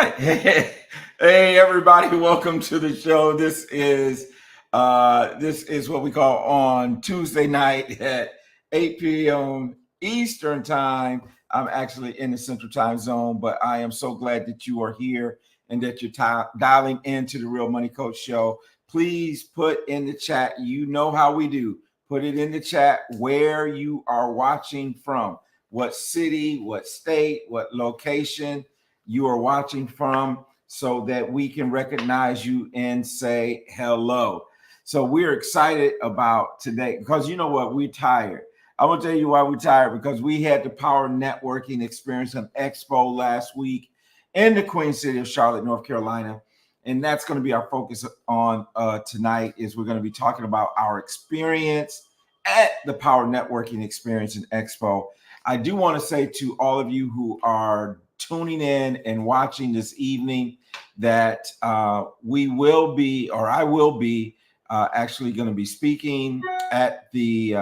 right. Hey, everybody, welcome to the show. This is what we call on Tuesday night at 8 p.m. Eastern time. I'm actually in the Central Time Zone, but I am so glad that you are here and that you're dialing into the Real Money Coach Show. Please put in the chat. You know how we do. Put it in the chat where you are watching from, what city, what state, what location you are watching from, so that we can recognize you and say hello. So we're excited about today because you know what? We're tired. I'm going to tell you why we're tired, because we had the Power Networking Experience and Expo last week in the Queen City of Charlotte, North Carolina. And that's going to be our focus on tonight. Is we're going to be talking about our experience at the Power Networking Experience and Expo. I do want to say to all of you who are tuning in and watching this evening that we will be, or I will be, actually going to be speaking at the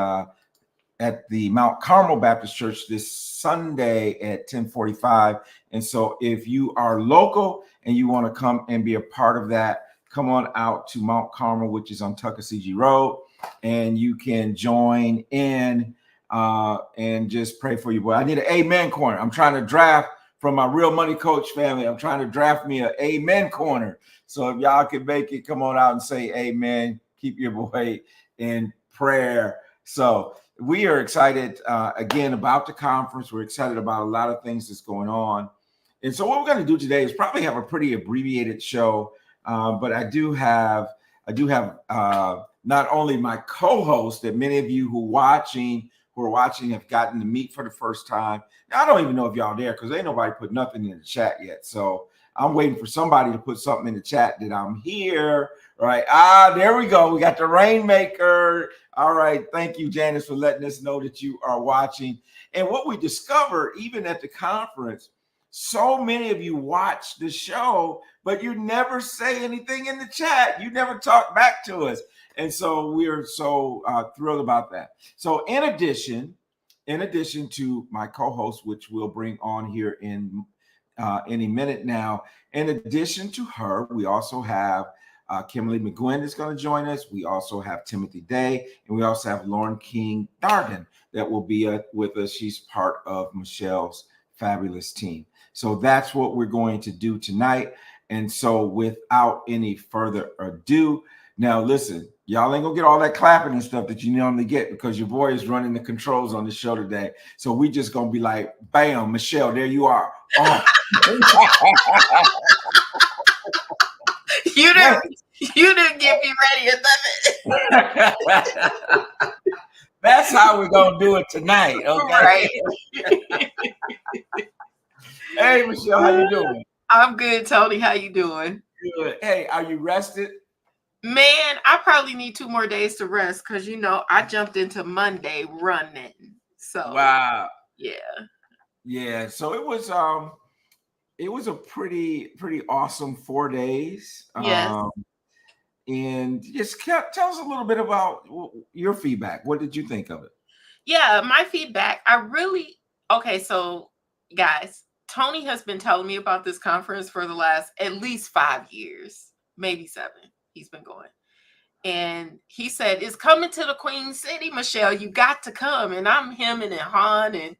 Mount Carmel Baptist Church this Sunday at 10:45. And so if you are local and you want to come and be a part of that, come on out to Mount Carmel, which is on Tuckasegee Road, and you can join in and just pray for you. Boy, I need an amen corner. I'm trying to draft from my Real Money Coach family. I'm trying to draft me an amen corner. So if y'all can make it, come on out and say amen. Keep your boy in prayer. So we are excited again about the conference. We're excited about a lot of things that's going on. And so what we're going to do today is probably have a pretty abbreviated show, but I do have not only my co-host that many of you who are watching have gotten to meet for the first time. Now, I don't even know if y'all there because ain't nobody put nothing in the chat yet. So I'm waiting for somebody to put something in the chat that I'm here. Right. There we go. We got the Rainmaker. All right. Thank you, Janice, for letting us know that you are watching. And what we discovered, even at the conference, so many of you watch the show, but you never say anything in the chat. You never talk back to us. And so we're so thrilled about that. So in addition to my co-host, which we'll bring on here in any minute now, in addition to her, we also have Kimberly McGuinn is going to join us. We also have Timothy Day, and we also have Lauren King Darden that will be with us. She's part of Michelle's fabulous team. So that's what we're going to do tonight. And so without any further ado, now listen, y'all ain't gonna get all that clapping and stuff that you normally get because your boy is running the controls on the show today. So we just gonna be like, bam, Michelle, there you are. Oh. You didn't get me ready or nothing. That's how we're gonna do it tonight, okay? Right. Hey, Michelle, how you doing? I'm good, Tony. How you doing? Good. Hey, are you rested? Man, I probably need 2 more days to rest because I jumped into Monday running. So wow. Yeah. So it was a pretty awesome 4 days. Yes. And just tell us a little bit about your feedback. What did you think of it? Yeah, my feedback. So guys, Tony has been telling me about this conference for the last at least 5 years, maybe 7. He's been going. And he said, it's coming to the Queen City, Michelle. You got to come. And I'm him and Han. And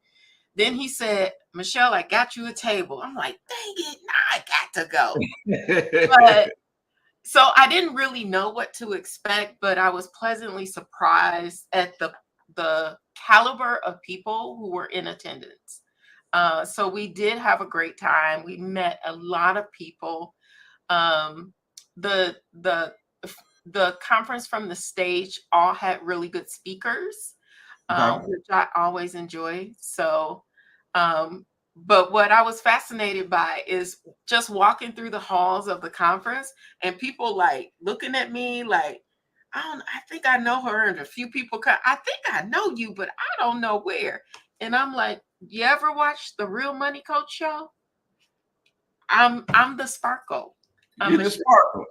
then he said, Michelle, I got you a table. I'm like, dang it, nah, I got to go. But so I didn't really know what to expect, but I was pleasantly surprised at the caliber of people who were in attendance. So we did have a great time. We met a lot of people. The conference from the stage all had really good speakers, which I always enjoy. So, but what I was fascinated by is just walking through the halls of the conference and people like looking at me like, I think I know her. And a few people I think I know you, but I don't know where. And I'm like, you ever watch the Real Money Coach show? I'm the Sparkle. You're the Sparkle.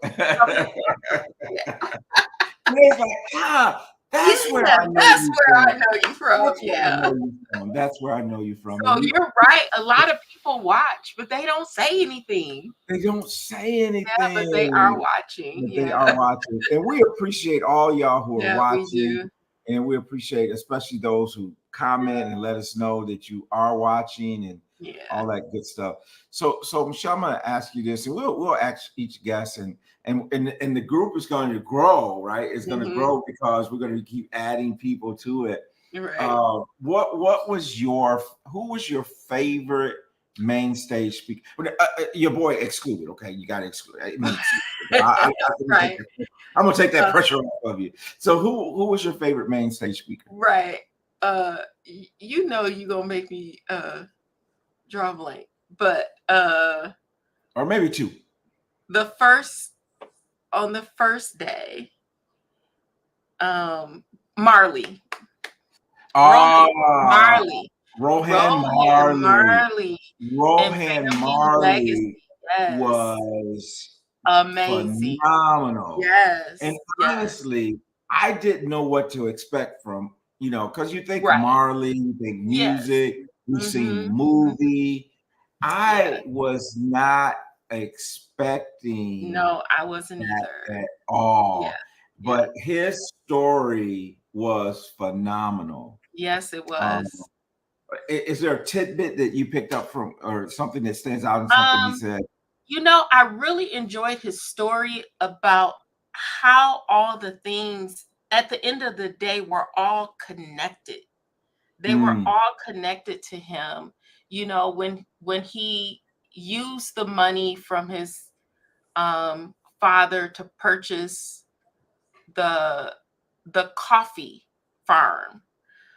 It's like, That's where Yeah, I know that's you where I from. know you from. That's where I Yeah. know you from. That's where I know you from. And So you're right. A lot of people watch, but they don't say anything. they don't say Yeah, but they are anything, watching. but they Yeah. are watching. And we appreciate all y'all who are Yeah, we watching. do. And we appreciate especially those who comment and let us know that you are watching and Yeah. all that good stuff. So Michelle, I'm gonna ask you this, and we'll ask each guest, and the group is going to grow, right? It's going to grow because we're going to keep adding people to it. Right. What was who was your favorite main stage speaker? Your boy excluded. Okay, you got to exclude. I mean, Right. I'm gonna take that pressure off of you. So who was your favorite main stage speaker? Right. You know you're gonna make me draw a blank. But Or maybe two. on the first day, Marley. Marley. Rohan Marley. And Rohan Family Legacy. Marley Yes. was Amazing. phenomenal. Yes. And honestly, I didn't know what to expect from, because you think Right. Marley, you think music, you've seen the movie. I was not expecting No, I wasn't either. at all. Yeah. But his story was phenomenal. Yes, it was. Is there a tidbit that you picked up from, or something that stands out in something he said? I really enjoyed his story about how all the things at the end of the day were all connected. They were all connected to him. When he used the money from his father to purchase the coffee farm,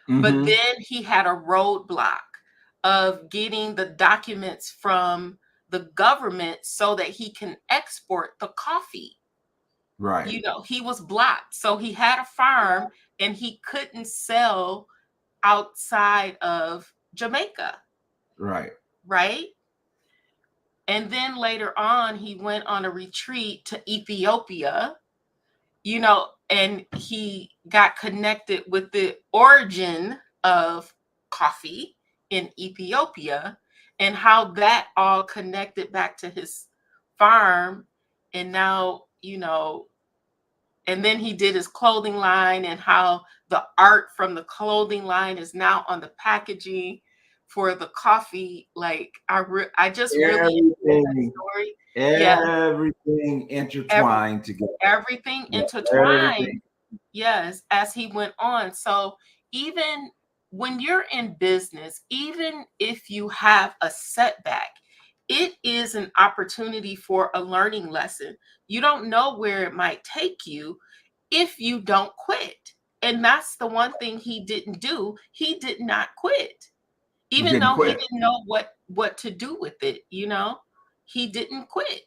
but then he had a roadblock of getting the documents from the government so that he can export the coffee. Right. He was blocked. So he had a farm and he couldn't sell outside of Jamaica. Right. Right. And then later on, he went on a retreat to Ethiopia, and he got connected with the origin of coffee in Ethiopia and how that all connected back to his farm. And now, and then he did his clothing line and how the art from the clothing line is now on the packaging for the coffee. Like I just really enjoyed that story. Everything intertwined together. Everything intertwined. Yes, as he went on. So even when you're in business, even if you have a setback, it is an opportunity for a learning lesson. You don't know where it might take you if you don't quit. And that's the one thing he didn't do. He did not quit. Even though he didn't know what to do with it, he didn't quit.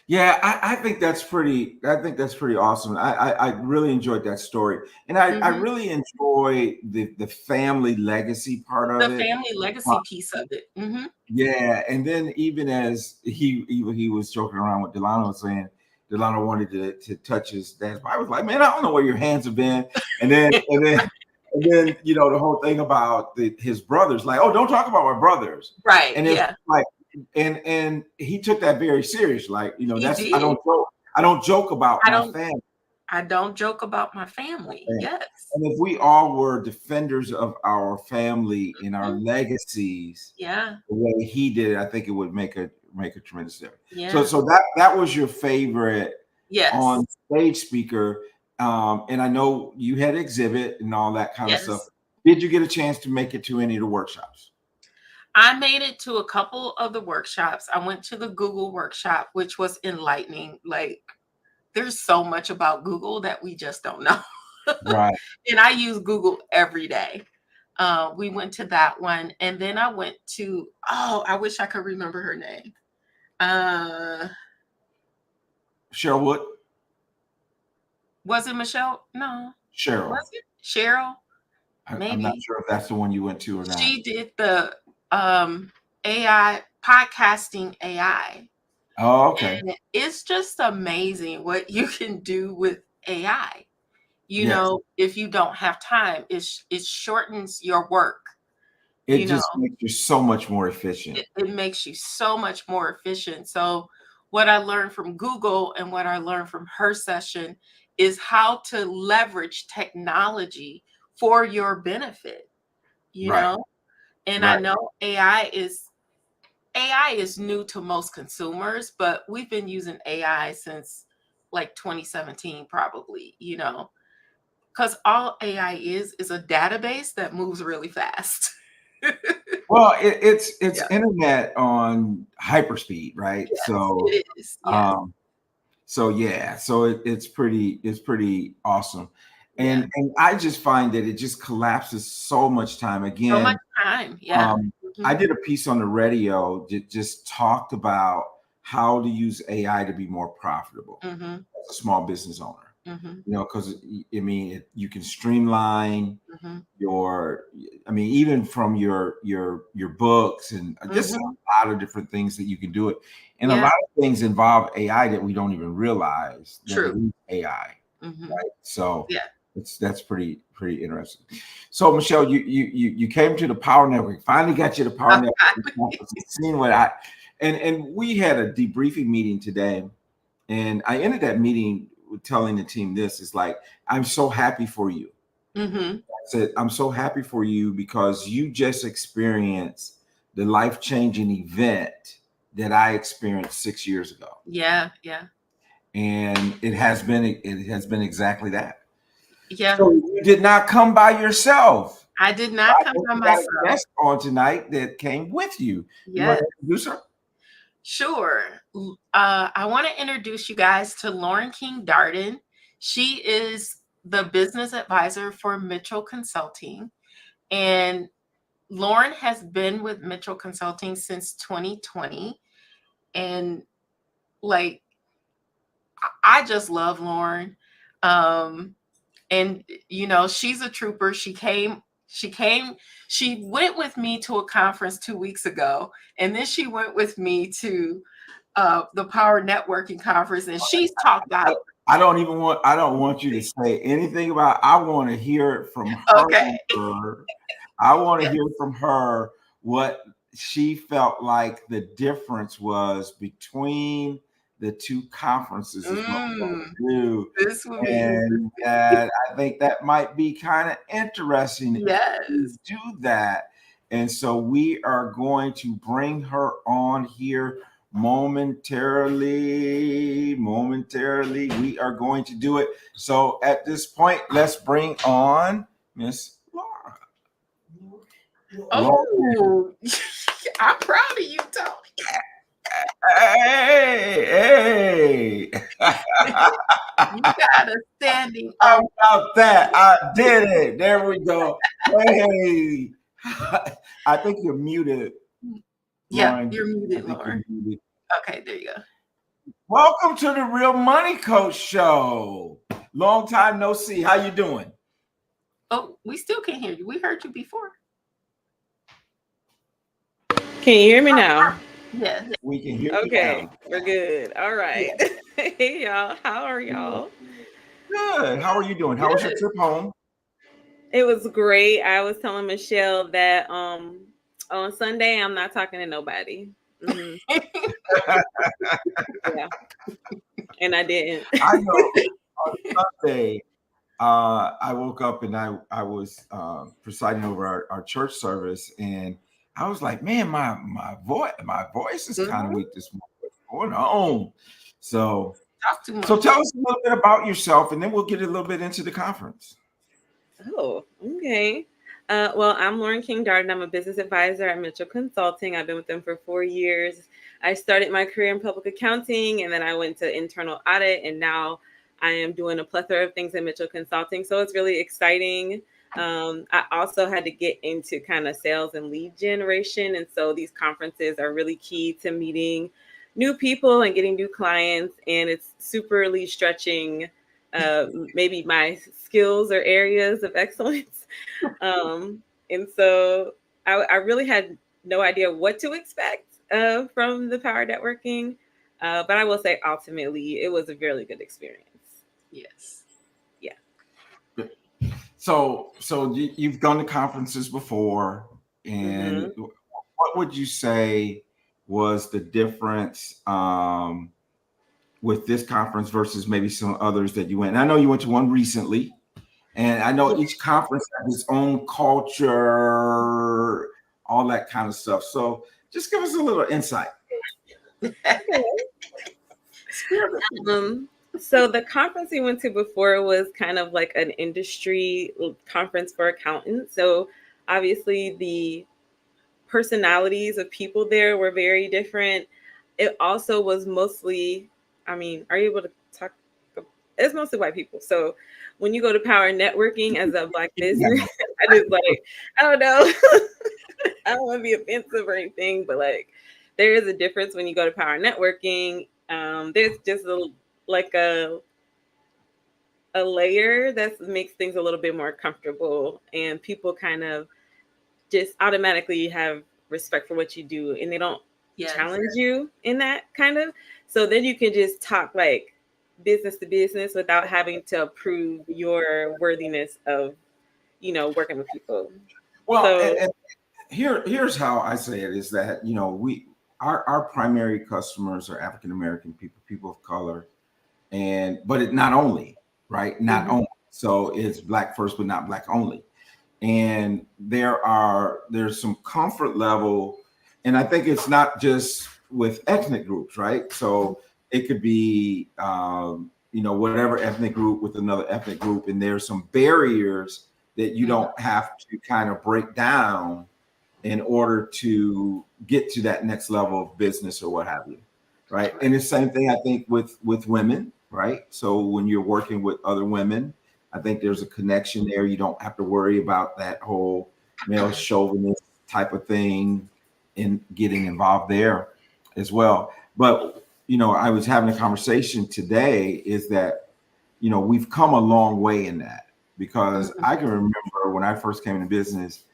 Yeah, I think that's pretty awesome. I really enjoyed that story. And I really enjoy the family legacy part of it. The family legacy piece of it. Yeah. And then even as he was joking around with Delano, saying Delano wanted to touch his dad's body. I was like, man, I don't know where your hands have been. And then the whole thing about his brothers, like, oh, don't talk about my brothers. Right. And it's like, and he took that very serious. Like, that's did. I don't joke about my family. I don't joke about my family. Yes. And if we all were defenders of our family and our legacies, the way he did it, I think it would make a tremendous difference. Yeah. So that was your favorite on stage speaker. And I know you had exhibit and all that kind of stuff. Did you get a chance to make it to any of the workshops? I made it to a couple of the workshops. I went to the Google workshop, which was enlightening. Like, there's so much about Google that we just don't know. Right. And I use Google every day. We went to that one. And then I went to, I wish I could remember her name. Cheryl Wood. Was it Michelle? No. Cheryl. Was it Cheryl? Maybe. I'm not sure if that's the one you went to or not. She did the AI podcasting AI. Oh, okay. And it's just amazing what you can do with AI. You Yes. know, if you don't have time, it shortens your work. It You know, just makes you so much more efficient. it makes you so much more efficient. So what I learned from Google and what I learned from her session is how to leverage technology for your benefit, you Right. know? And I Right. know AI is new to most consumers, but we've been using AI since like 2017 probably, you know. Because all AI is a database that moves really fast. Well, it's Yeah. internet on hyperspeed, right? Yes, it is. Yes. Um, so it's pretty awesome. Yeah. And I just find that it just collapses so much time. So much Again, time. Yeah. um, I Mhm. did a piece on the radio that just talked about how to use AI to be more profitable Mhm. as a small business owner. Mhm. Because I mean, you can streamline Mhm. your, I mean, even from your books and just a Mhm. lot of different things that you can do it. And a Yeah. lot of things involve AI that we don't even realize that it True. is AI, Mhm. right? So Yeah. that's pretty interesting. So Michelle, you came to the Power Network. Finally got you the Power Network conference and seen what I and we had a debriefing meeting today, and I ended that meeting with telling the team this is like, I'm so happy for you. Mhm. I said, I'm so happy for you because you just experienced the life-changing event that I experienced 6 years ago. Yeah. Yeah. And it has been exactly that. Yeah. So you did not come by yourself. I did not I come think by we got a myself. guest on tonight that came with you. You want Yes. to introduce her? Sure. I want to introduce you guys to Lauren King Darden. She is the business advisor for Mitchell Consulting. And Lauren has been with Mitchell Consulting since 2020. And like, I just love Lauren. Um, and you know, she's a trooper. She went with me to a conference 2 weeks ago, and then she went with me to the Power Networking Conference, and she's talked I, about. I don't want you to say anything about, I want to hear it from Okay. her. I want to hear from her what she felt like the difference was between the two conferences is what we're going Mm, to do. this would be And interesting. I think that might be kind of interesting if you Yes. do that. And so we are going to bring her on here momentarily. Momentarily, we are going to do it. So at this point, let's bring on Miss Laura. Laura. Oh, I'm proud of you, Tony. Hey, hey. You got a standing How ovation. about that? I did it. There we go. Hey. I think you're muted, Yeah, Lauren. you're I muted, think you're Lauren. muted. Okay, there you go. Welcome to the Real Money Coach Show. Long time no see. How you doing? Oh, we still can't hear you. We heard you before. Can you hear me now? Yes. We can hear you Okay, now. we're good. All right. Yeah. Hey, y'all. How are y'all? Good. How are you doing? How was your Good. trip home? It was great. I was telling Michelle that on Sunday I'm not talking to nobody. Hmm. Yeah, and I didn't. I know on Sunday, I woke up and I was presiding over our church service, and I was like, man, my voice is kind of Mhm. weak this morning. What's going on? So Talk too so much. tell us a little bit about yourself, and then we'll get a little bit into the conference. Oh, okay. Well, I'm Lauren King Darden. I'm a business advisor at Mitchell Consulting. I've been with them for 4 years. I started my career in public accounting, and then I went to internal audit, and now I am doing a plethora of things at Mitchell Consulting. So it's really exciting. I also had to get into kind of sales and lead generation, and so these conferences are really key to meeting new people and getting new clients, and it's superly stretching maybe my skills or areas of excellence. Um, and so I really had no idea what to expect from the power networking. But I will say ultimately it was a really good experience. Yes. Yeah. So you've gone to conferences before, and Mhm. what would you say was the difference with this conference versus maybe some others that you went? And I know you went to one recently, and I know Yeah. each conference has its own culture, all that kind of stuff. So just give us a little insight. Um, so the conference we went to before was kind of like an industry conference for accountants. So obviously the personalities of people there were very different. It also was mostly, I mean, are you able to talk? It's mostly white people. So when you go to Power Networking as a Black business, I just like, I don't know. I don't want to be offensive or anything, but like there is a difference when you go to Power Networking. There's just like a layer that makes things a little bit more comfortable, and people kind of just automatically have respect for what you do, and they don't Yes. challenge you in that kind of. So then you can just talk like business to business without having to prove your worthiness of, working with people. Well, So and here's how I say it is that our primary customers are African American people of color, and but it not only, right, not Mhm. only. So it's Black first, but not Black only. And there's some comfort level, and I think it's not just with ethnic groups, right? So it could be whatever ethnic group with another ethnic group, and there's some barriers that you don't have to kind of break down in order to get to that next level of business or what have you, right? And the same thing I think with women, right? So when you're working with other women, I think there's a connection there. You don't have to worry about that whole male chauvinist type of thing in getting involved there as well. But I was having a conversation today is that we've come a long way in that, because I can remember when I first came into business,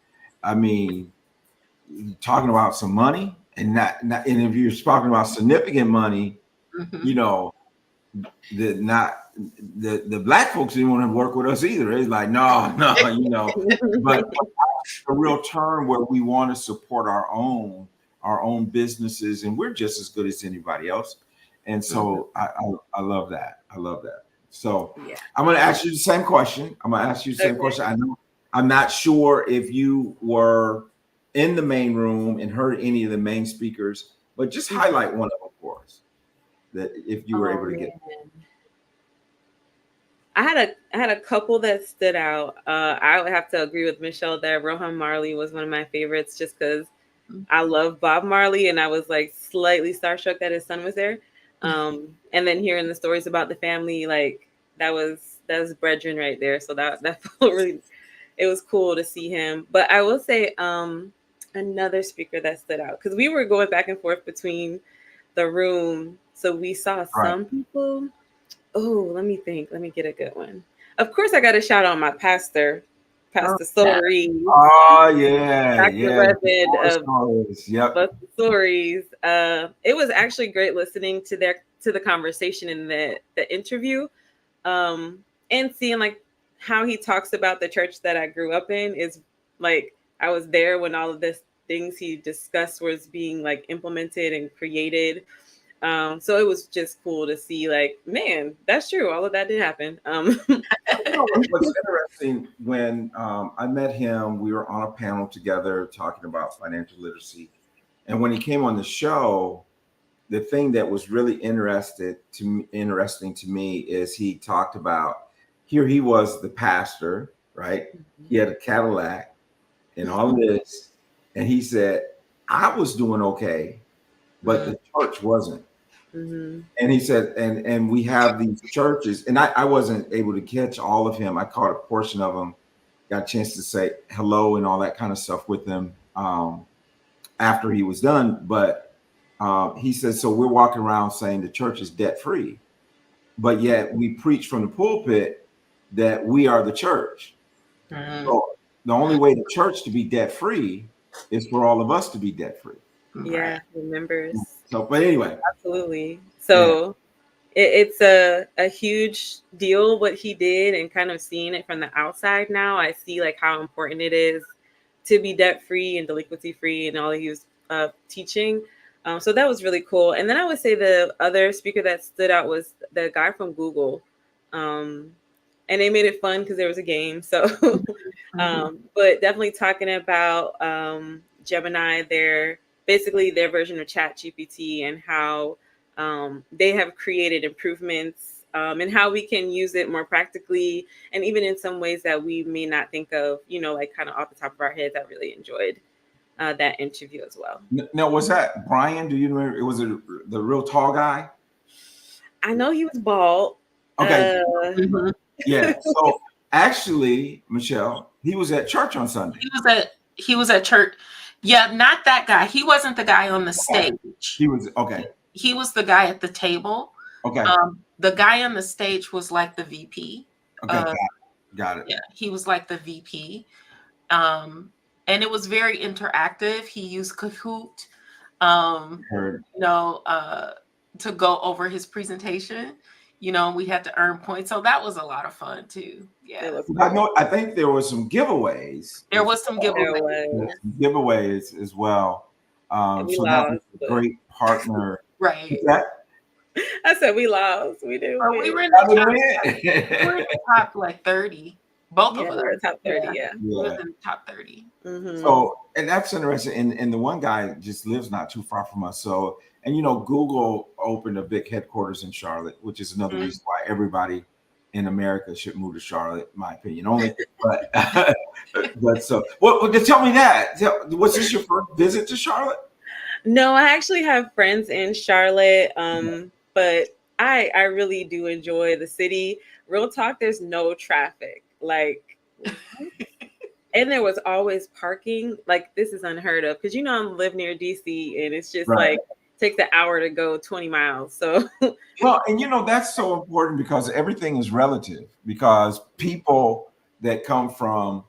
I mean, talking about some money and not and if you're talking about significant money, you know, the Black folks didn't want to work with us either. It's like, no, but a real term where we want to support our own businesses, and we're just as good as anybody else. And so I love that. I love that. So Yeah. I'm going to ask you the same question. Okay. I know I'm not sure if you were in the main room and heard any of the main speakers, but just highlight one of them for us, that if you were able to get. I had a couple that stood out. I would have to agree with Michelle that Rohan Marley was one of my favorites, just because I love Bob Marley, and I was like slightly starstruck that his son was there. And then hearing the stories about the family, like that was brethren right there. So that felt really, it was cool to see him. But I will say another speaker that stood out, because we were going back and forth between the room, so we saw Right. some people. Oh, let me think. Let me get a good one. Of course, I got to shout out my pastor, Pastor Stories, Oh yeah, Dr. Reverend of stories. Yep. Buster Stories. It was actually great listening to the conversation in the interview, and seeing like how he talks about the church that I grew up in. Is like I was there when all of this things he discussed was being like implemented and created. So it was just cool to see, like, man, that's true. All of that did happen. What's interesting, when I met him, we were on a panel together talking about financial literacy. And when he came on the show, the thing that was really interesting to me is he talked about, here he was the pastor, right? He had a Cadillac and all this. And he said, I was doing okay, but the church wasn't. Mm-hmm. And he said, and we have these churches, and I wasn't able to catch all of him. I caught a portion of them, got a chance to say hello and all that kind of stuff with him after he was done. But he said, so we're walking around saying the church is debt free, but yet we preach from the pulpit that we are the church. So the only way the church to be debt free is for all of us to be debt free. Yeah, the members. So, but anyway, Absolutely. So it's a huge deal what he did, and kind of seeing it from the outside now, I see like how important it is to be debt free and delinquency free, and all he was teaching. So that was really cool. And then I would say the other speaker that stood out was the guy from Google. And they made it fun because there was a game. So, but definitely talking about Gemini, basically their version of ChatGPT, and how they have created improvements and how we can use it more practically, and even in some ways that we may not think of, like kind of off the top of our heads. I really enjoyed that interview as well. Now, was that Brian? Do you remember? It was the real tall guy? I know he was bald. Okay. Yeah. So actually, Michelle, he was at church on Sunday. He was at church. Yeah, not that guy. He wasn't the guy on the stage. He was okay. He was the guy at the table. Okay. The guy on the stage was like the VP. Okay, got it. Yeah, he was like the VP. And it was very interactive. He used Kahoot, to go over his presentation. We had to earn points, so that was a lot of fun too. Yeah, I think there was some giveaways. There was some giveaways as well. So that was a great partner. Right. I said we lost. We did. We were in the top like 30. Both of us were top 30. Yeah. We were in the top 30. Mm-hmm. So, and that's interesting. And the one guy just lives not too far from us. So, and Google opened a big headquarters in Charlotte, which is another reason why everybody in America should move to Charlotte, in my opinion. Only, but so, well, tell me that. Was this your first visit to Charlotte? No, I actually have friends in Charlotte, but I really do enjoy the city. Real talk, there's no traffic, and there was always parking. Like, this is unheard of because I live near DC, and it's just takes an hour to go 20 miles. So well, and that's so important because everything is relative, because people that come from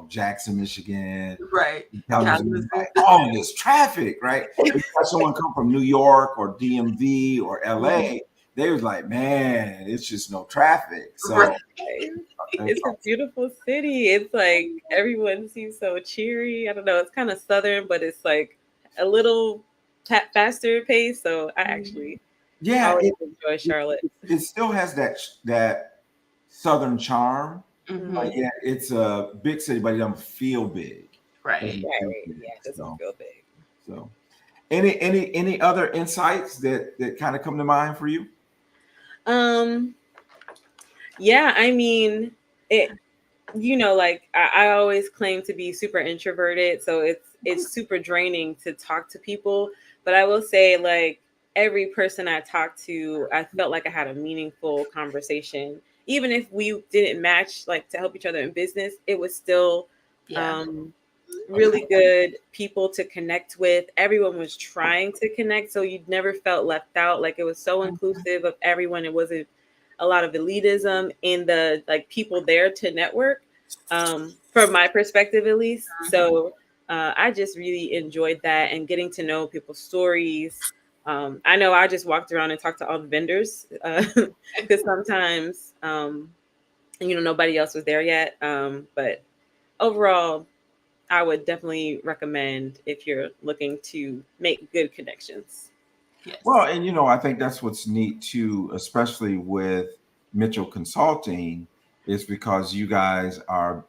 Jackson, Michigan, right? Oh, this traffic, right? If someone come from New York or DMV or LA, they was like, man, it's just no traffic. So it's a beautiful city. It's like everyone seems so cheery. I don't know. It's kind of southern, but it's like a little faster pace. So I actually always enjoy Charlotte. It still has that southern charm. Mm-hmm. Like, yeah, it's a big city, but it doesn't feel big. Right. Yeah, it doesn't feel big. So, any other insights that kind of come to mind for you? Yeah, I mean, it. I always claim to be super introverted, so it's super draining to talk to people. But I will say, like, every person I talked to, I felt like I had a meaningful conversation. Even if we didn't match, like, to help each other in business, it was still really good people to connect with. Everyone was trying to connect, so you never felt left out. Like, it was so inclusive of everyone. It wasn't a lot of elitism in the people there to network, from my perspective at least. So I just really enjoyed that, and getting to know people's stories. I know I just walked around and talked to all the vendors because sometimes, nobody else was there yet. But overall, I would definitely recommend if you're looking to make good connections. Yes. Well, and I think that's what's neat too, especially with Mitchell Consulting, is because you guys are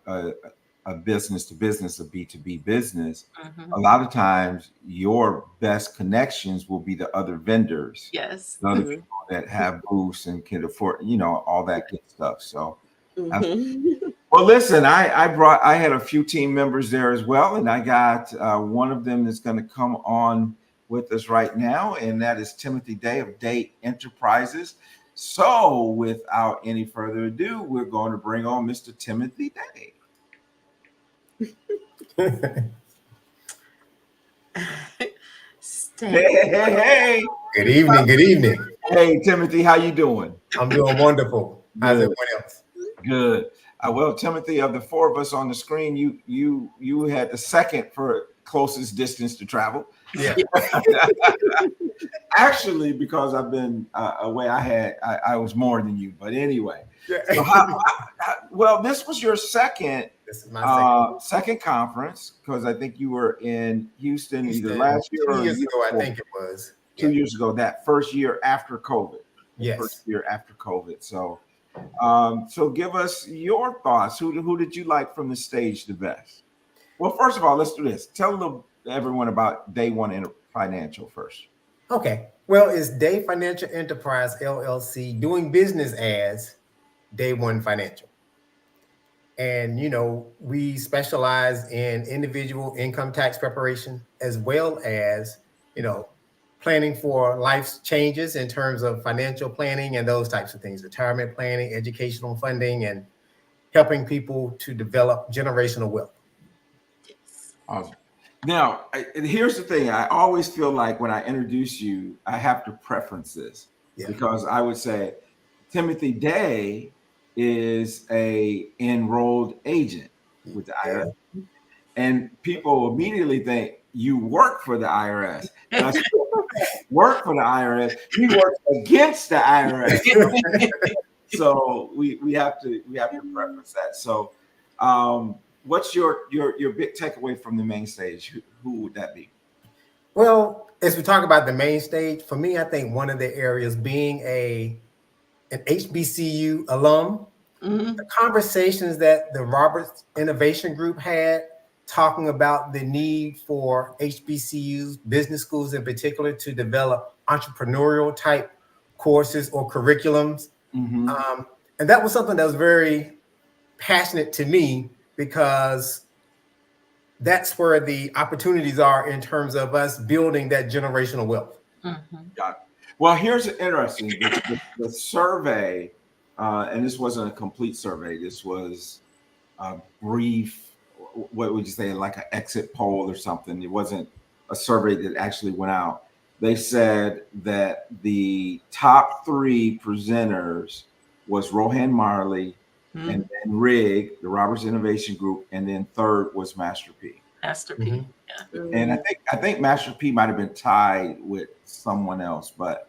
a business to business, a B2B business. Mm-hmm. A lot of times your best connections will be the other vendors. Yes. The other people that have booths and can afford, all that good stuff. So, well, listen, I had a few team members there as well, and I got one of them that's going to come on with us right now, and that is Timothy Day of Day Enterprises. So, without any further ado, we're going to bring on Mr. Timothy Day. Hey. Good evening. Hey, Timothy, how you doing? I'm doing wonderful. How's everyone else? Good. Well, Timothy, of the four of us on the screen, you had the second for closest distance to travel. Yeah. Actually, because I've been away, I was more than you. But anyway, so well, this was your second This is my second conference, because I think you were in Houston either second. last year or 2 years ago, I before. think it was. 2 years ago, that first year after COVID. Yes. First year after COVID. So, so give us your thoughts. Who did you like from the stage the best? Well, first of all, let's do this. Tell everyone about Day One Financial first. Okay. Well, it's Day Financial Enterprise LLC doing business as Day One Financial. And, we specialize in individual income tax preparation, as well as, planning for life's changes in terms of financial planning and those types of things, retirement planning, educational funding, and helping people to develop generational wealth. Awesome. Now, here's the thing. I always feel like when I introduce you, I have to preference this because I would say Timothy Day is a enrolled agent with the IRS. And people immediately think you work for the IRS. And I said, work for the IRS. He works against the IRS. So we have to preference that. So what's your big takeaway from the main stage? Who would that be? Well, as we talk about the main stage, for me, I think one of the areas being an HBCU alum, the conversations that the Roberts Innovation Group had talking about the need for HBCUs, business schools in particular, to develop entrepreneurial type courses or curriculums. And that was something that was very passionate to me, because that's where the opportunities are in terms of us building that generational wealth. Got it. Well, here's interesting. The survey, and this wasn't a complete survey. This was a brief, what would you say, like an exit poll or something. It wasn't a survey that actually went out. They said that the top three presenters was Rohan Marley, and then RIG, the Roberts Innovation Group, and then third was Master P. Master P. Yeah. And I think Master P might have been tied with someone else, but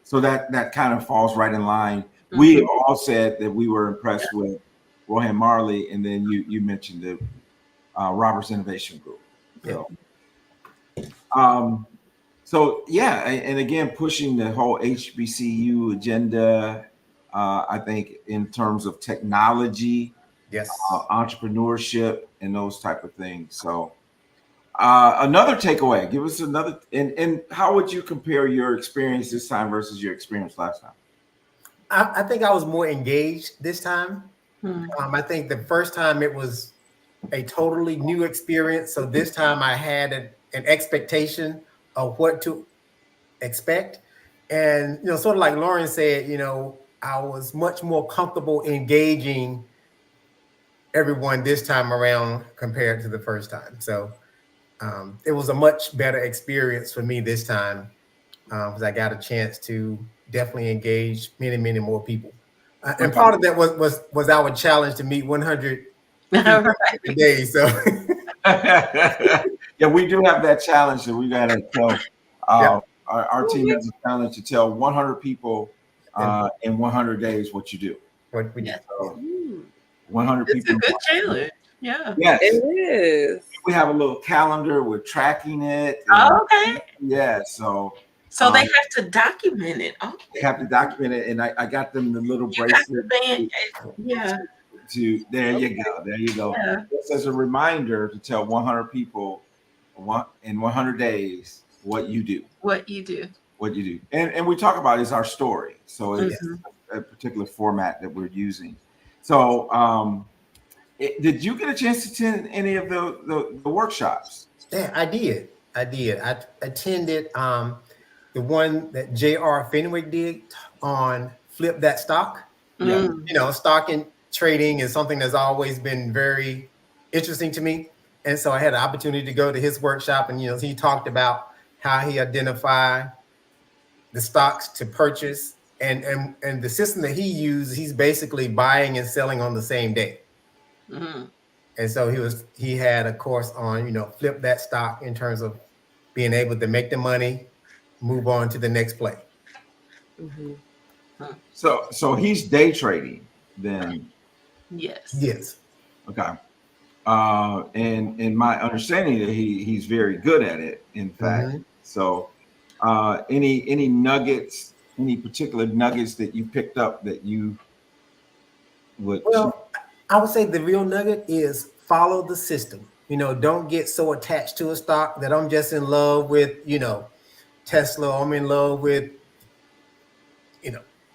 so that kind of falls right in line. We all said that we were impressed with Rohan Marley, and then you mentioned the Roberts Innovation Group. So and again, pushing the whole HBCU agenda. I think in terms of technology, entrepreneurship, and those type of things. So another takeaway, give us another, and how would you compare your experience this time versus your experience last time? I think I was more engaged this time. I think the first time it was a totally new experience. So this time I had an expectation of what to expect. And, sort of like Lauren said, I was much more comfortable engaging everyone this time around compared to the first time. So it was a much better experience for me this time, because I got a chance to definitely engage many, many more people. And part of that was our challenge to meet 100 a day. So yeah, we do have that challenge that we got to tell. Our team has a challenge to tell 100 people in 100 days what you do. What we do. 100 It's people. a good challenge. Yeah. Yes. It is. We have a little calendar. We're tracking it. Oh, okay. Yeah. So they have to document it. Oh, they have to document it, and I got them the little bracelet. Yeah. There you go. Yeah. Just as a reminder to tell 100 people in 100 days what you do. And we talk about is our story. So it's a particular format that we're using. So did you get a chance to attend any of the workshops? Yeah, I did. I attended the one that J.R. Fenwick did on Flip That Stock. Stock and trading is something that's always been very interesting to me. And so I had an opportunity to go to his workshop, and he talked about how he identified the stocks to purchase, and the system that he used, he's basically buying and selling on the same day. And so he had a course on, flip that stock in terms of being able to make the money, move on to the next play. Mhm. So he's day trading then. Yes. Yes. Okay. And in my understanding that he's very good at it, in fact. Mhm. So any nuggets, any particular nuggets that you picked up that you would Well, I would say the real nugget is follow the system. Don't get so attached to a stock that I'm just in love with, Tesla. I'm in love with,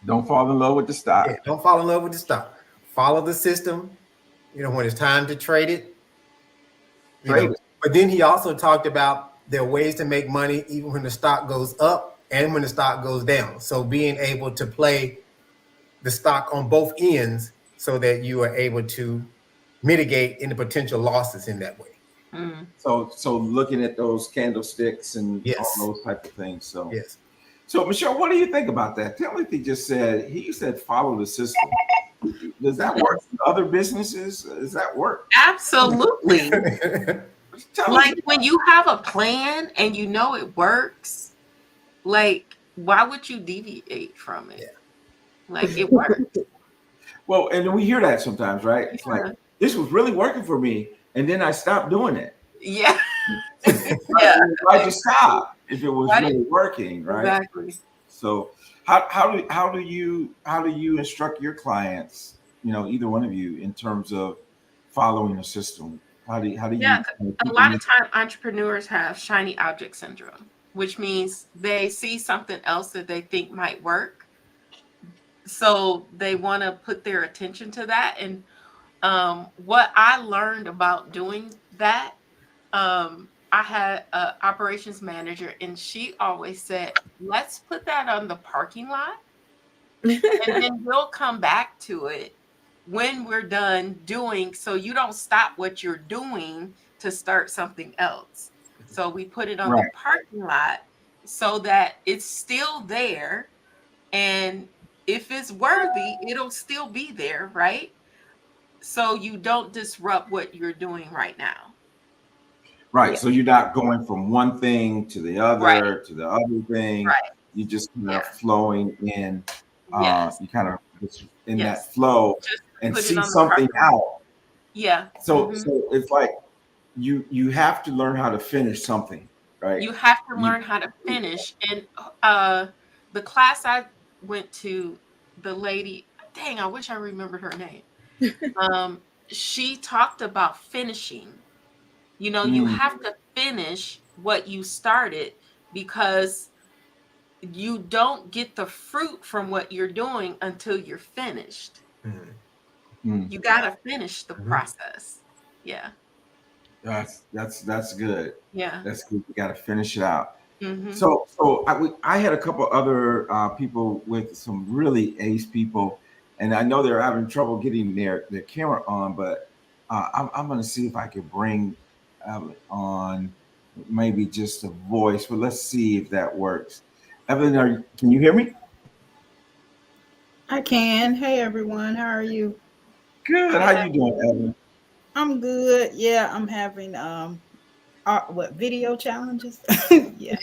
don't fall in love with the stock. yeah, don't fall in love with the stock. Follow the system. When it's time to trade it, Trade it. But then he also talked about there are ways to make money even when the stock goes up and when the stock goes down. So being able to play the stock on both ends so that you are able to mitigate any potential losses in that way. Mm. So looking at those candlesticks and Yes. all those type of things. So Yes. So Michelle, what do you think about that? Timothy just said he said follow the system. Does that work in other businesses? Does that work? Absolutely. Tell Like us. when you have a plan and you know it works, like why would you deviate from it? Yeah. Like it works. Well, and we hear that sometimes, right? It's like this was really working for me, and then I stopped doing it. Yeah. Yeah. I just stopped if it was Why really working, right? Exactly. So how do you instruct your clients, either one of you, in terms of following a system? How do you Yeah, a lot of time entrepreneurs have shiny object syndrome, which means they see something else that they think might work. So they want to put their attention to that. And what I learned about doing that, I had an operations manager, and she always said, let's put that on the parking lot, and then we'll come back to it when we're done doing, so you don't stop what you're doing to start something else. So we put it on the Right. parking lot so that it's still there, and if it's worthy, it'll still be there, right? So you don't disrupt what you're doing right now. Right. Yeah. So you're not going from one thing to the other Right. to the other thing. Right. You just kind Yeah. of flowing in. Yes. You kind of just in Yes. that flow Just and put it see on the something parking lot. out. Yeah. So Mhm. so it's like you have to learn how to finish something, right? You have to You learn how to finish. And the class I went to, the lady, dang, I wish I remembered her name. She talked about finishing. You have to finish what you started, because you don't get the fruit from what you're doing until you're finished. Mhm. You got to finish the Mhm. process. Yeah. That's good. Yeah. That's good. You got to finish it out. Mhm. So I had a couple other people with some really ace people, and I know they're having trouble getting their camera on, but I'm going to see if I can bring on maybe just a voice. But let's see if that works. Evelyn, can you hear me? I can. Hey everyone, how are you? Good. How you doing, Evelyn? I'm good. Yeah, I'm having video challenges. Yeah.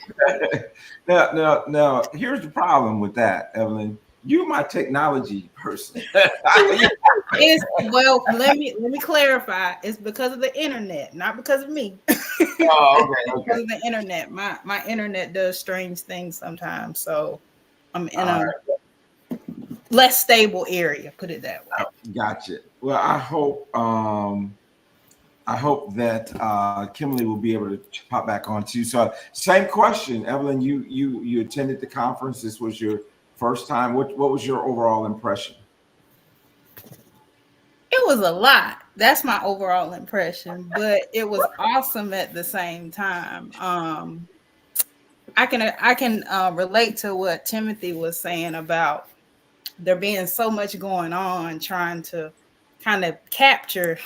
Now, here's the problem with that, Evelyn. You're my technology person. Let me clarify. It's because of the internet, not because of me. Oh, Because of the internet. My internet does strange things sometimes. So I'm in All a less stable area, put it that way. Gotcha. Well, I hope that Kimberly will be able to pop back on too. So, same question, Evelyn. You attended the conference. This was your first time. What was your overall impression? It was a lot. That's my overall impression, but it was awesome at the same time. I can relate to what Timothy was saying about there being so much going on, trying to kind of capture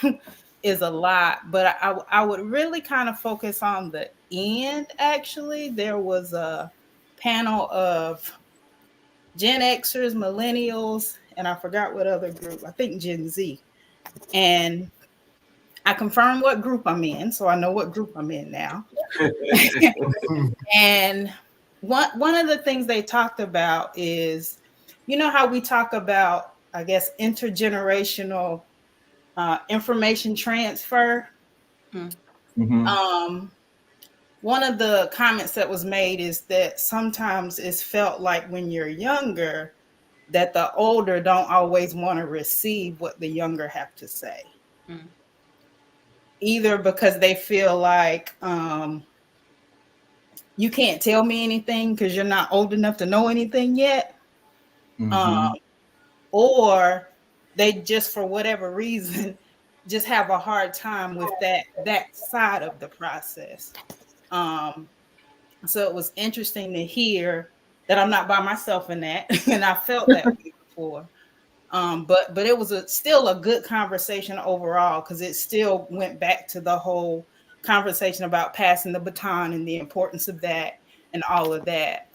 is a lot. But I would really kind of focus on the end. Actually, there was a panel of Gen Xers, millennials, and I forgot what other group. I think Gen Z. And I confirmed what group I'm in, so I know what group I'm in now. And one of the things they talked about is, you know how we talk about, I guess, intergenerational information transfer. Mhm. One of the comments that was made is that sometimes it's felt like when you're younger, that the older don't always want to receive what the younger have to say. Either because they feel like you can't tell me anything because you're not old enough to know anything yet. Mhm. Or they just, for whatever reason, just have a hard time with that side of the process. So it was interesting to hear that I'm not by myself in that, and I felt that way before. But it was still a good conversation overall, because it still went back to the whole conversation about passing the baton and the importance of that and all of that.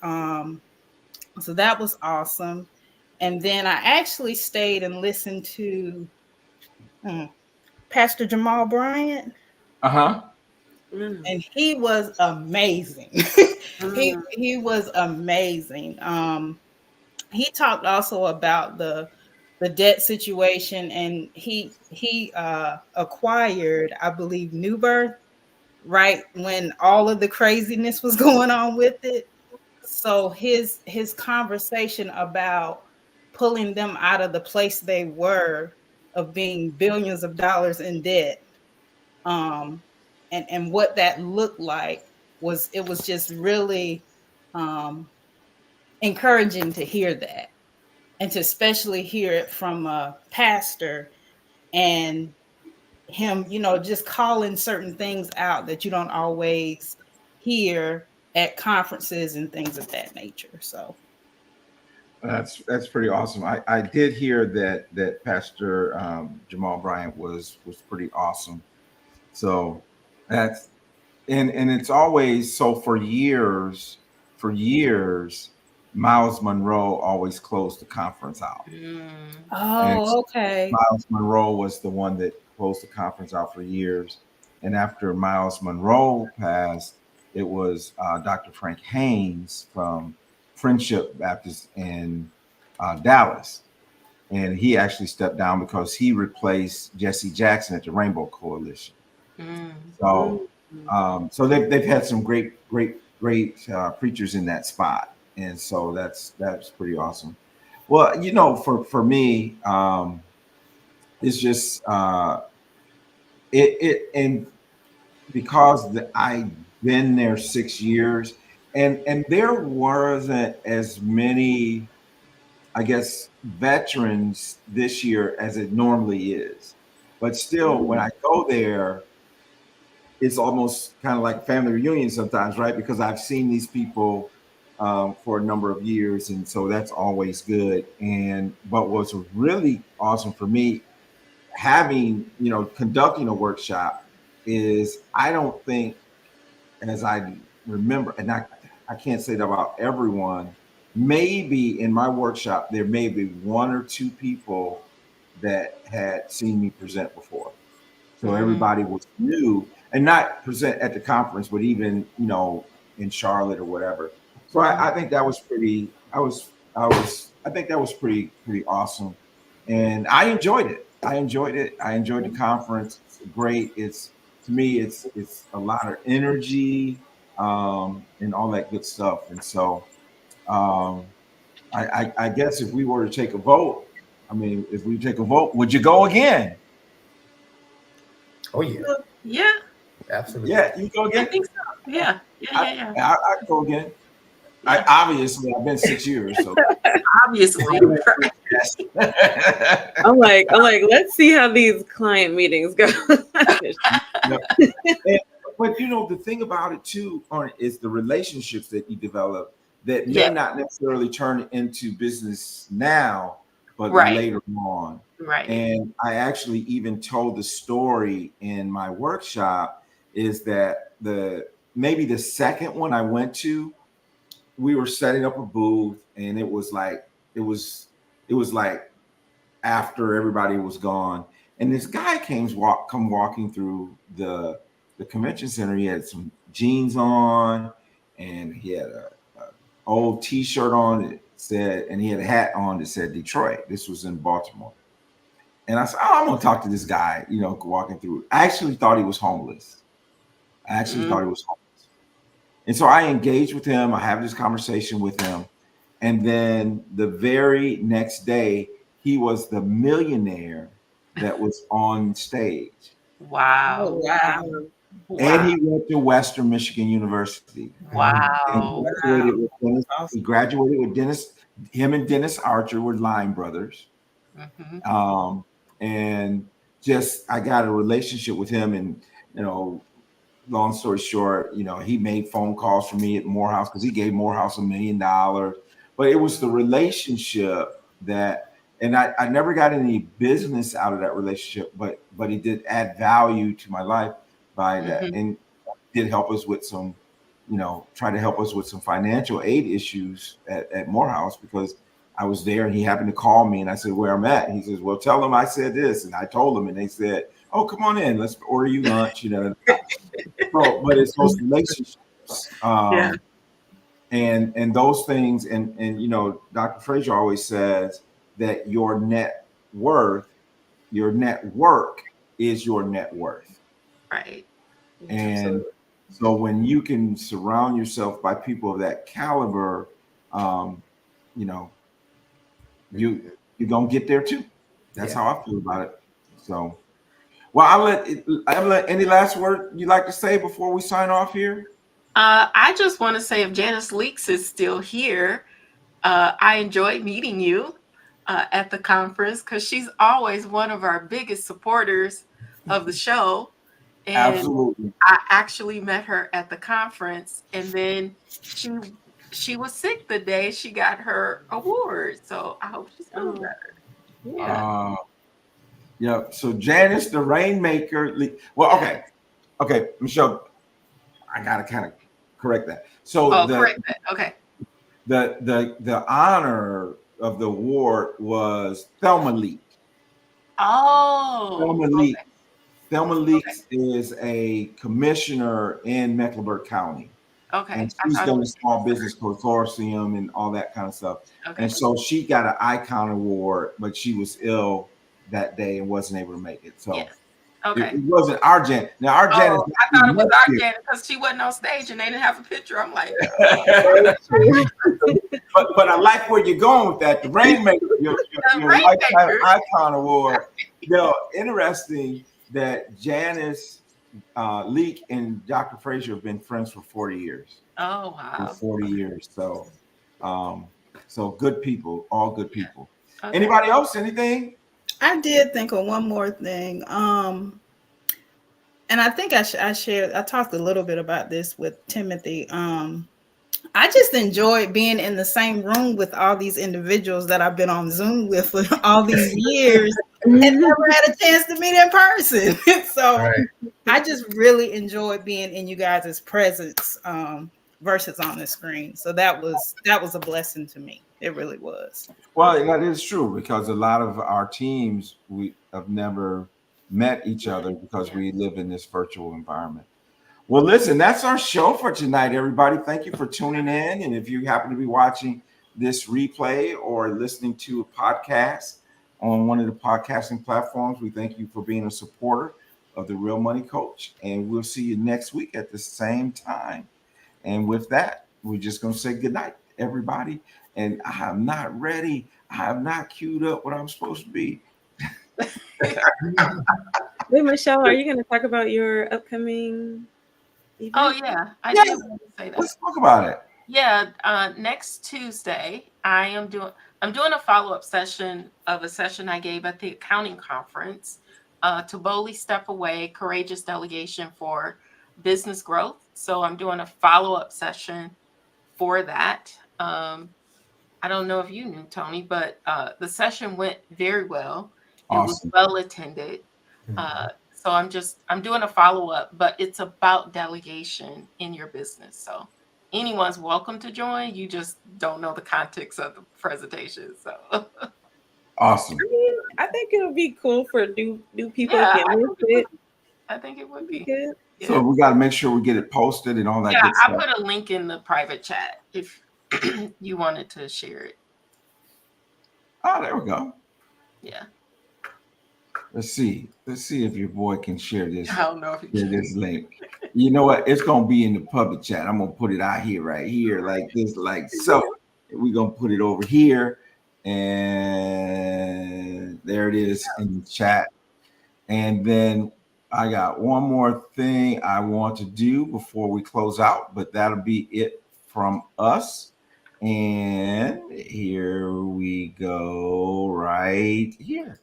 So that was awesome. And then I actually stayed and listened to Pastor Jamal Bryant. And he was amazing. he was amazing. He talked also about the debt situation, and he acquired, I believe, New Birth right when all of the craziness was going on with it. So his conversation about pulling them out of the place they were of being billions of dollars in debt, and what that looked like was just really encouraging to hear that, and to especially hear it from a pastor, and him, just calling certain things out that you don't always hear at conferences and things of that nature. So That's pretty awesome. I did hear that Pastor Jamal Bryant was pretty awesome. So that's and it's always so for years, Miles Monroe always closed the conference out. Oh, okay. Miles Monroe was the one that closed the conference out for years. And after Miles Monroe passed, it was Dr. Frank Haynes from Friendship Baptist in Dallas. And he actually stepped down because he replaced Jesse Jackson at the Rainbow Coalition. So, so they've had some great preachers in that spot, and so that's pretty awesome. Well, for me, it's just and because I've been there 6 years, and there wasn't as many, I guess, veterans this year as it normally is, but still, when I go there, it's almost kind of like family reunion sometimes, right? Because I've seen these people for a number of years, and so that's always good. But what's really awesome for me, conducting a workshop, is I don't think, as I remember, and I can't say that about everyone. Maybe in my workshop there may be one or two people that had seen me present before. So everybody was new, and not present at the conference, but even in Charlotte or whatever. So I think that was pretty. I think that was pretty awesome, and I enjoyed it. I enjoyed the conference. It's great. To me, it's a lot of energy and all that good stuff. And so I guess if we were to take a vote, if we take a vote, would you go again? Oh yeah. Yeah. Absolutely. Yeah, you go again? I think so. Yeah. I go again. Obviously, I've been 6 years, so Obviously. I'm like, let's see how these client meetings go. But the thing about it too, is the relationships that you develop that may not necessarily turn into business now, but later on. Right. And I actually even told the story in my workshop, is that maybe the second one I went to, we were setting up a booth, and it was like after everybody was gone, And this guy come walking through the convention center. He had some jeans on, and he had a old T-shirt on that said, and he had a hat on that said Detroit. This was in Baltimore. And I said, "Oh, I'm gonna talk to this guy." Walking through. I actually thought he was homeless. And so I engaged with him. I have this conversation with him. And then the very next day, he was the millionaire that was on stage. Wow. Oh, wow. And he went to Western Michigan University. Wow. He graduated with Dennis. Him and Dennis Archer were Line brothers. Mm-hmm. And just I got a relationship with him, and long story short, he made phone calls for me at Morehouse because he gave Morehouse $1 million. But it was the relationship that, and I never got any business out of that relationship, but he did add value to my life by that, and did help us with some, try to help us with some financial aid issues at Morehouse, because I was there and he happened to call me and I said, "Where I'm at?" He says, "Well, tell him I said this." And I told him, and they said, "Oh, come on in. Let's order you lunch." But it's those relationships. And those things. And Dr. Frazier always says that your net worth, your network is your net worth. Right. And so when you can surround yourself by people of that caliber, you're gonna get there too. That's how I feel about it. So, well, I'll let any last word you'd like to say before we sign off here. I just want to say, if Janice Leaks is still here, I enjoyed meeting you at the conference, because she's always one of our biggest supporters of the show. And Absolutely. I actually met her at the conference, and then she was sick the day she got her award. So I hope she's feeling better. Yeah. Yeah. So Janice, the Rainmaker. Well, okay, Michelle, I gotta kind of correct that. So correct that. Okay. The honor of the award was Thelma Leak. Oh. Thelma Leak. Thelma Leaks is a commissioner in Mecklenburg County. Okay. And she's done the Small Business Consortium and all that kind of stuff. Okay. And so she got an Icon Award, but she was ill that day and wasn't able to make it. So it wasn't our Janet. Now our Janet. I thought it was our Janet because she wasn't on stage and they didn't have a picture. I'm like, but I like where you're going with that. The Rainmaker, your Lifetime Icon Award. Interesting that Janice Leak and Dr. Frazier have been friends for 40 years. Oh, wow. 40 years. So, so good people, all good people. Okay. Anybody else? Anything? I did think of one more thing. And I think I talked a little bit about this with Timothy. I just enjoyed being in the same room with all these individuals that I've been on Zoom with for all these years and never had a chance to meet in person. So I just really enjoyed being in you guys' presence versus on the screen. So that was a blessing to me. It really was. Well, that is true, because a lot of our teams, we have never met each other because we live in this virtual environment. Well, listen, that's our show for tonight, everybody. Thank you for tuning in. And if you happen to be watching this replay or listening to a podcast on one of the podcasting platforms, we thank you for being a supporter of The Real Money Coach. And we'll see you next week at the same time. And with that, we're just going to say good night, everybody. And I am not ready. I have not queued up what I'm supposed to be. Wait, Michelle, are you going to talk about your upcoming event? Oh, yeah. I did want to say that. Let's talk about it. Yeah. Next Tuesday, I'm doing a follow-up session of a session I gave at the accounting conference to boldly step away, courageous delegation for business growth. So I'm doing a follow-up session for that. I don't know if you knew, Tony, but the session went very well. It was well attended. So I'm doing a follow-up, but it's about delegation in your business. So anyone's welcome to join. You just don't know the context of the presentation. So awesome. I think it'll be cool for new people Yeah, to get with it. I think it would be. Good. So we got to make sure we get it posted and all that Yeah, good I stuff. put a link in the private chat if you wanted to share it. Oh, there we go. Yeah. Let's see if your boy can share this. I don't know if you Share can. this link. You know what? It's gonna be in the public chat. I'm gonna put it out here, right here, like this, like so. We're gonna put it over here, and there it is in the chat. And then I got one more thing I want to do before we close out, but that'll be it from us. And here we go, right here.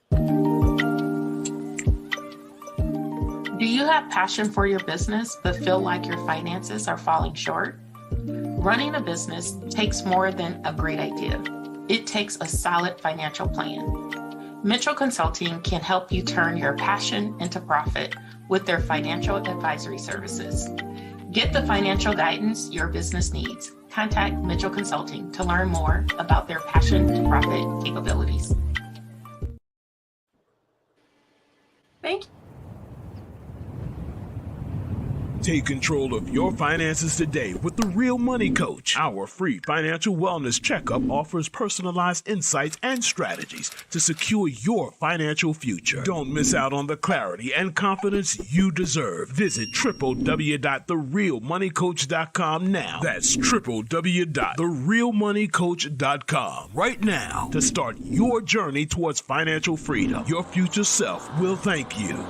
Do you have passion for your business but feel like your finances are falling short? Running a business takes more than a great idea. It takes a solid financial plan. Mitchell Consulting can help you turn your passion into profit with their financial advisory services. Get the financial guidance your business needs. Contact Mitchell Consulting to learn more about their passion to profit capabilities. Thank you. Take control of your finances today with The Real Money Coach. Our free financial wellness checkup offers personalized insights and strategies to secure your financial future. Don't miss out on the clarity and confidence you deserve. Visit www.therealmoneycoach.com now. That's www.therealmoneycoach.com right now to start your journey towards financial freedom. Your future self will thank you.